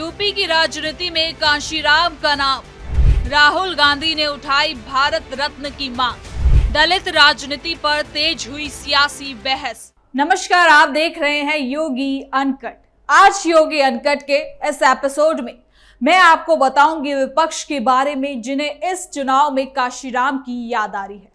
UP की राजनीति में कांशीराम का नाम, राहुल गांधी ने उठाई भारत रत्न की मांग, दलित राजनीति पर तेज हुई सियासी बहस। नमस्कार, आप देख रहे हैं योगी अनकट। आज योगी अनकट के इस एपिसोड में मैं आपको बताऊंगी विपक्ष के बारे में जिन्हें इस चुनाव में कांशीराम की याद आ रही है।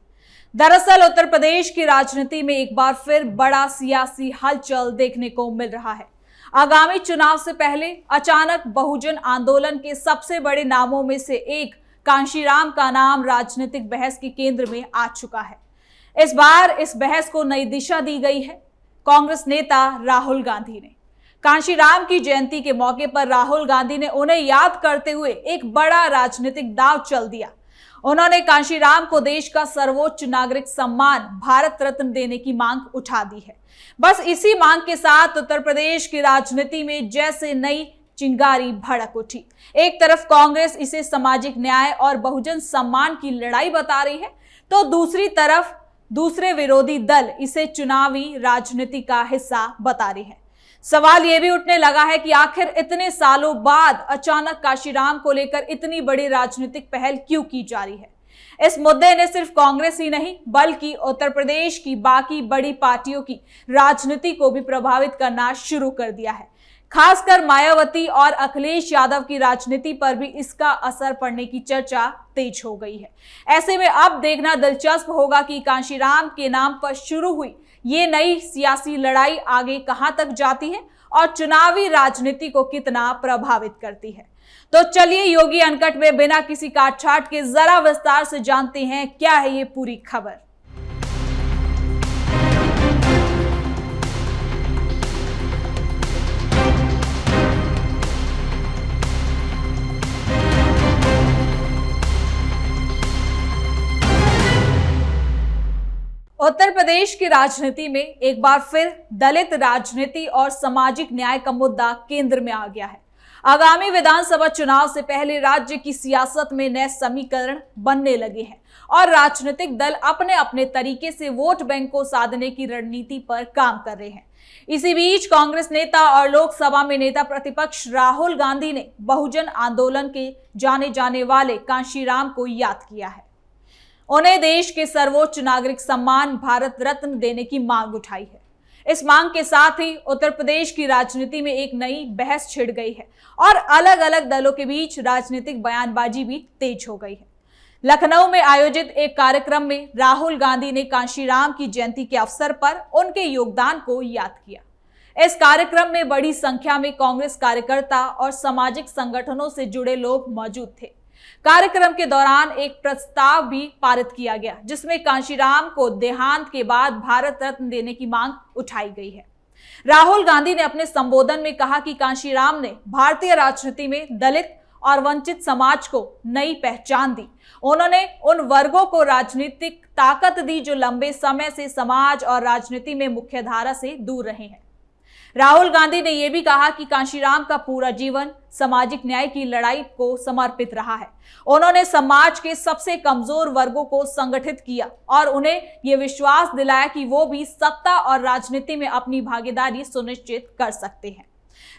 दरअसल उत्तर प्रदेश की राजनीति में एक बार फिर बड़ा सियासी हलचल देखने को मिल रहा है। आगामी चुनाव से पहले अचानक बहुजन आंदोलन के सबसे बड़े नामों में से एक कांशीराम का नाम राजनीतिक बहस के केंद्र में आ चुका है। इस बार इस बहस को नई दिशा दी गई है कांग्रेस नेता राहुल गांधी ने। कांशीराम की जयंती के मौके पर राहुल गांधी ने उन्हें याद करते हुए एक बड़ा राजनीतिक दांव चल दिया। उन्होंने कांशीराम को देश का सर्वोच्च नागरिक सम्मान भारत रत्न देने की मांग उठा दी है। बस इसी मांग के साथ उत्तर प्रदेश की राजनीति में जैसे नई चिंगारी भड़क उठी। एक तरफ कांग्रेस इसे सामाजिक न्याय और बहुजन सम्मान की लड़ाई बता रही है, तो दूसरी तरफ दूसरे विरोधी दल इसे चुनावी राजनीति का हिस्सा बता रही है। सवाल यह भी उठने लगा है कि आखिर इतने सालों बाद अचानक कांशीराम को लेकर इतनी बड़ी राजनीतिक पहल क्यों की जा रही है। इस मुद्दे ने सिर्फ कांग्रेस ही नहीं बल्कि उत्तर प्रदेश की बाकी बड़ी पार्टियों की राजनीति को भी प्रभावित करना शुरू कर दिया है। खासकर मायावती और अखिलेश यादव की राजनीति पर भी इसका असर पड़ने की चर्चा तेज हो गई है। ऐसे में अब देखना दिलचस्प होगा कि कांशीराम के नाम पर शुरू हुई ये नई सियासी लड़ाई आगे कहां तक जाती है और चुनावी राजनीति को कितना प्रभावित करती है। तो चलिए योगी अनकट में बिना किसी काटछाट के जरा विस्तार से जानते हैं क्या है ये पूरी खबर। उत्तर प्रदेश की राजनीति में एक बार फिर दलित राजनीति और सामाजिक न्याय का मुद्दा केंद्र में आ गया है। आगामी विधानसभा चुनाव से पहले राज्य की सियासत में नए समीकरण बनने लगे हैं और राजनीतिक दल अपने अपने तरीके से वोट बैंक को साधने की रणनीति पर काम कर रहे हैं। इसी बीच कांग्रेस नेता और लोकसभा में नेता प्रतिपक्ष राहुल गांधी ने बहुजन आंदोलन के जाने जाने वाले कांशीराम को याद किया है। उन्हें देश के सर्वोच्च नागरिक सम्मान भारत रत्न देने की मांग उठाई है। इस मांग के साथ ही उत्तर प्रदेश की राजनीति में एक नई बहस छिड़ गई है और अलग अलग दलों के बीच राजनीतिक बयानबाजी भी तेज हो गई है। लखनऊ में आयोजित एक कार्यक्रम में राहुल गांधी ने कांशीराम की जयंती के अवसर पर उनके योगदान को याद किया। इस कार्यक्रम में बड़ी संख्या में कांग्रेस कार्यकर्ता और सामाजिक संगठनों से जुड़े लोग मौजूद थे। कार्यक्रम के दौरान एक प्रस्ताव भी पारित किया गया जिसमें कांशीराम को देहांत के बाद भारत रत्न देने की मांग उठाई गई है। राहुल गांधी ने अपने संबोधन में कहा कि कांशीराम ने भारतीय राजनीति में दलित और वंचित समाज को नई पहचान दी। उन्होंने उन वर्गों को राजनीतिक ताकत दी जो लंबे समय से समाज और राजनीति में मुख्यधारा से दूर रहे हैं। राहुल गांधी ने यह भी कहा कि कांशीराम का पूरा जीवन सामाजिक न्याय की लड़ाई को समर्पित रहा है। उन्होंने समाज के सबसे कमजोर वर्गों को संगठित किया और उन्हें यह विश्वास दिलाया कि वो भी सत्ता और राजनीति में अपनी भागीदारी सुनिश्चित कर सकते हैं।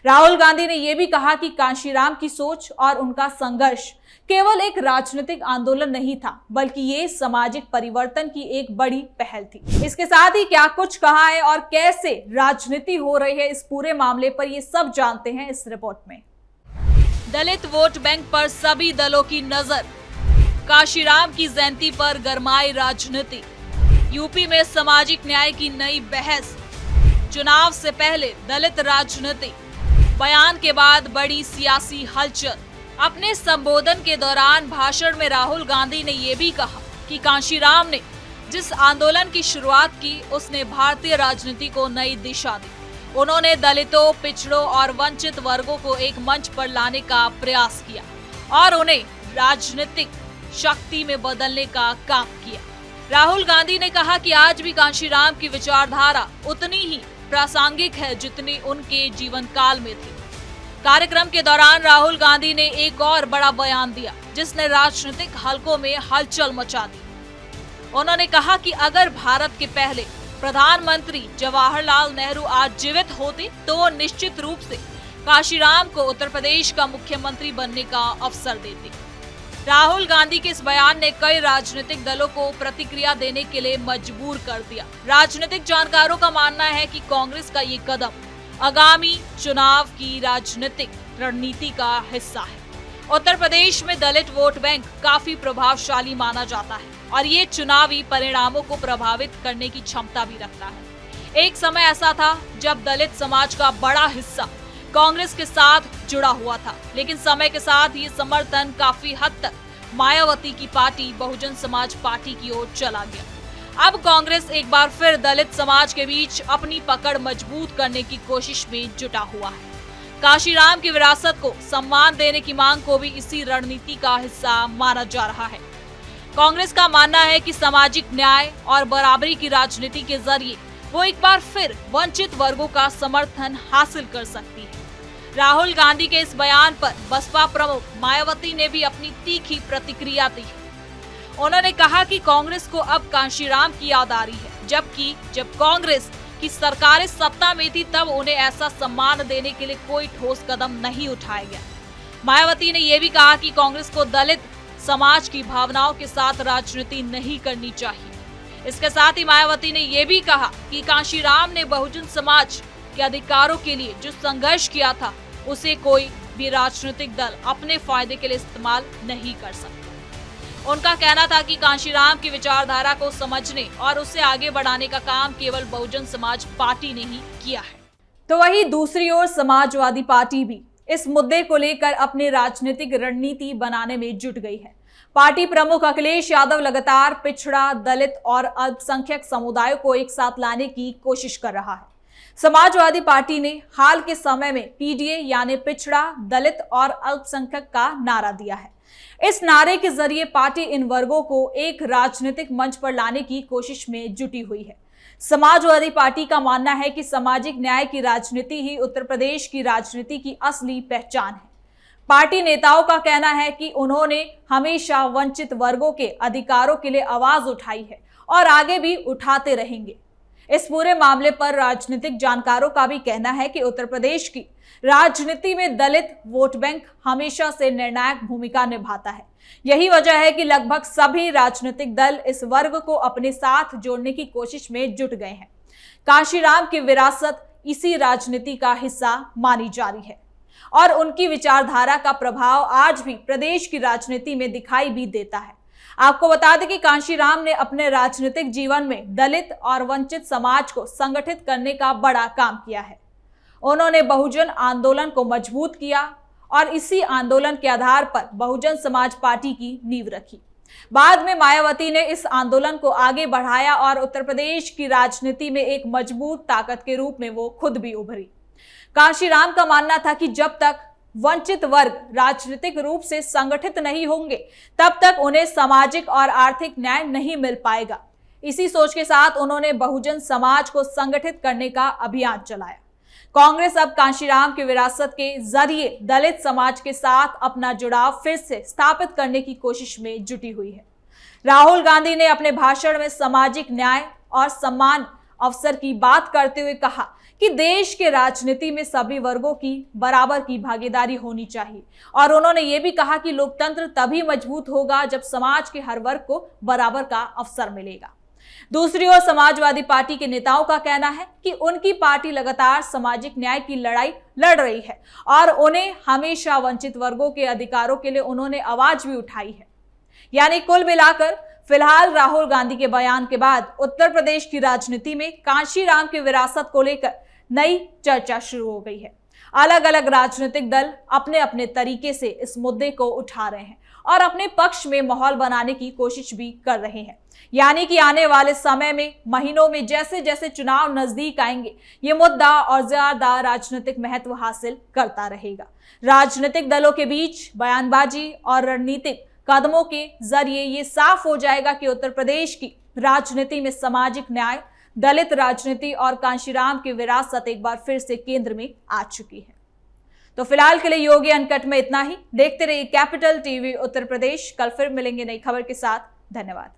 राहुल गांधी ने यह भी कहा कि कांशीराम की सोच और उनका संघर्ष केवल एक राजनीतिक आंदोलन नहीं था बल्कि ये सामाजिक परिवर्तन की एक बड़ी पहल थी। इसके साथ ही क्या कुछ कहा है और कैसे राजनीति हो रही है इस पूरे मामले पर ये सब जानते हैं इस रिपोर्ट में। दलित वोट बैंक पर सभी दलों की नजर, कांशीराम की जयंती पर गरमाई राजनीति, यूपी में सामाजिक न्याय की नई बहस, चुनाव से पहले दलित राजनीति, बयान के बाद बड़ी सियासी हलचल। अपने संबोधन के दौरान भाषण में राहुल गांधी ने यह भी कहा कि कांशीराम ने जिस आंदोलन की शुरुआत की उसने भारतीय राजनीति को नई दिशा दी। उन्होंने दलितों, पिछड़ों और वंचित वर्गों को एक मंच पर लाने का प्रयास किया और उन्हें राजनीतिक शक्ति में बदलने का काम किया। राहुल गांधी ने कहा कि आज भी कांशीराम की विचारधारा उतनी ही प्रासंगिक है जितनी उनके जीवन काल में थी। कार्यक्रम के दौरान राहुल गांधी ने एक और बड़ा बयान दिया जिसने राजनीतिक हलकों में हलचल मचा दी। उन्होंने कहा कि अगर भारत के पहले प्रधानमंत्री जवाहरलाल नेहरू आज जीवित होते तो वो निश्चित रूप से काशीराम को उत्तर प्रदेश का मुख्यमंत्री बनने का अवसर देते। राहुल गांधी के इस बयान ने कई राजनीतिक दलों को प्रतिक्रिया देने के लिए मजबूर कर दिया। राजनीतिक जानकारों का मानना है कि कांग्रेस का ये कदम आगामी चुनाव की राजनीतिक रणनीति का हिस्सा है। उत्तर प्रदेश में दलित वोट बैंक काफी प्रभावशाली माना जाता है और ये चुनावी परिणामों को प्रभावित करने की क्षमता भी रखता है। एक समय ऐसा था जब दलित समाज का बड़ा हिस्सा कांग्रेस के साथ जुड़ा हुआ था, लेकिन समय के साथ ये समर्थन काफी हद तक मायावती की पार्टी बहुजन समाज पार्टी की ओर चला गया। अब कांग्रेस एक बार फिर दलित समाज के बीच अपनी पकड़ मजबूत करने की कोशिश में जुटा हुआ है। काशीराम की विरासत को सम्मान देने की मांग को भी इसी रणनीति का हिस्सा माना जा रहा है। कांग्रेस का मानना है कि सामाजिक न्याय और बराबरी की राजनीति के जरिए वो एक बार फिर वंचित वर्गों का समर्थन हासिल कर सकती है। राहुल गांधी के इस बयान पर बसपा प्रमुख मायावती ने भी अपनी तीखी प्रतिक्रिया दी है। उन्होंने कहा कि कांग्रेस को अब काशीराम की याद आ रही है, जबकि जब कांग्रेस की सरकारें सत्ता में थी तब उन्हें ऐसा सम्मान देने के लिए कोई ठोस कदम नहीं उठाया गया। मायावती ने यह भी कहा कि कांग्रेस को दलित समाज की भावनाओं के साथ राजनीति नहीं करनी चाहिए। इसके साथ ही मायावती ने यह भी कहा कि काशीराम ने बहुजन समाज के अधिकारों के लिए जो संघर्ष किया था उसे कोई भी राजनीतिक दल अपने फायदे के लिए इस्तेमाल नहीं कर सकता। उनका कहना था कि काशीराम की विचारधारा को समझने और उसे आगे बढ़ाने का काम केवल बहुजन समाज पार्टी ने ही किया है। तो वहीं दूसरी ओर समाजवादी पार्टी भी इस मुद्दे को लेकर अपनी राजनीतिक रणनीति बनाने में जुट गई है। पार्टी प्रमुख अखिलेश यादव लगातार पिछड़ा, दलित और अल्पसंख्यक समुदायों को एक साथ लाने की कोशिश कर रहा है। समाजवादी पार्टी ने हाल के समय में पीडीए यानी पिछड़ा, दलित और अल्पसंख्यक का नारा दिया है। इस नारे के जरिए पार्टी इन वर्गों को एक राजनीतिक मंच पर लाने की कोशिश में जुटी हुई है। समाजवादी पार्टी का मानना है कि सामाजिक न्याय की राजनीति ही उत्तर प्रदेश की राजनीति की असली पहचान है। पार्टी नेताओं का कहना है कि उन्होंने हमेशा वंचित वर्गों के अधिकारों के लिए आवाज उठाई है और आगे भी उठाते रहेंगे। इस पूरे मामले पर राजनीतिक जानकारों का भी कहना है कि उत्तर प्रदेश की राजनीति में दलित वोट बैंक हमेशा से निर्णायक भूमिका निभाता है। यही वजह है कि लगभग सभी राजनीतिक दल इस वर्ग को अपने साथ जोड़ने की कोशिश में जुट गए हैं। काशीराम की विरासत इसी राजनीति का हिस्सा मानी जा रही है और उनकी विचारधारा का प्रभाव आज भी प्रदेश की राजनीति में दिखाई भी देता है। आपको बता दें कि काशीराम ने अपने राजनीतिक जीवन में दलित और वंचित समाज को संगठित करने का बड़ा काम किया है। उन्होंने बहुजन आंदोलन को मजबूत किया और इसी आंदोलन के आधार पर बहुजन समाज पार्टी की नींव रखी। बाद में मायावती ने इस आंदोलन को आगे बढ़ाया और उत्तर प्रदेश की राजनीति में एक मजबूत ताकत के रूप में वो खुद भी उभरी। काशीराम का मानना था कि जब तक वंचित वर्ग राजनीतिक रूप से संगठित नहीं होंगे तब तक उन्हें सामाजिक और आर्थिक न्याय नहीं मिल पाएगा। इसी सोच के साथ उन्होंने बहुजन समाज को संगठित करने का अभियान चलाया। कांग्रेस अब काशीराम की विरासत के जरिए दलित समाज के साथ अपना जुड़ाव फिर से स्थापित करने की कोशिश में जुटी हुई है। राहुल गांधी ने अपने भाषण में सामाजिक न्याय और समान अवसर की बात करते हुए कहा कि देश के राजनीति में सभी वर्गों की बराबर की भागीदारी होनी चाहिए और उन्होंने ये भी कहा कि लोकतंत्र तभी मजबूत होगा जब समाज के हर वर्ग को बराबर का अवसर मिलेगा। दूसरी ओर समाजवादी पार्टी के नेताओं का कहना है कि उनकी पार्टी लगातार सामाजिक न्याय की लड़ाई लड़ रही है और उन्हें हमेशा वंचित वर्गों के अधिकारों के लिए उन्होंने आवाज भी उठाई है। यानी कुल मिलाकर फिलहाल राहुल गांधी के बयान के बाद उत्तर प्रदेश की राजनीति में काशीराम की विरासत को लेकर नई चर्चा शुरू हो गई है। अलग अलग राजनीतिक दल अपने अपने तरीके से इस मुद्दे को उठा रहे हैं और अपने पक्ष में माहौल बनाने की कोशिश भी कर रहे हैं। यानी कि आने वाले समय में महीनों में जैसे जैसे चुनाव नजदीक आएंगे ये मुद्दा और ज्यादा राजनीतिक महत्व हासिल करता रहेगा। राजनीतिक दलों के बीच बयानबाजी और रणनीतिक कदमों के जरिए ये साफ हो जाएगा कि उत्तर प्रदेश की राजनीति में सामाजिक न्याय, दलित राजनीति और काशीराम की विरासत एक बार फिर से केंद्र में आ चुकी है। तो फिलहाल के लिए योगी अनकट में इतना ही। देखते रहिए कैपिटल टीवी उत्तर प्रदेश। कल फिर मिलेंगे नई खबर के साथ। धन्यवाद।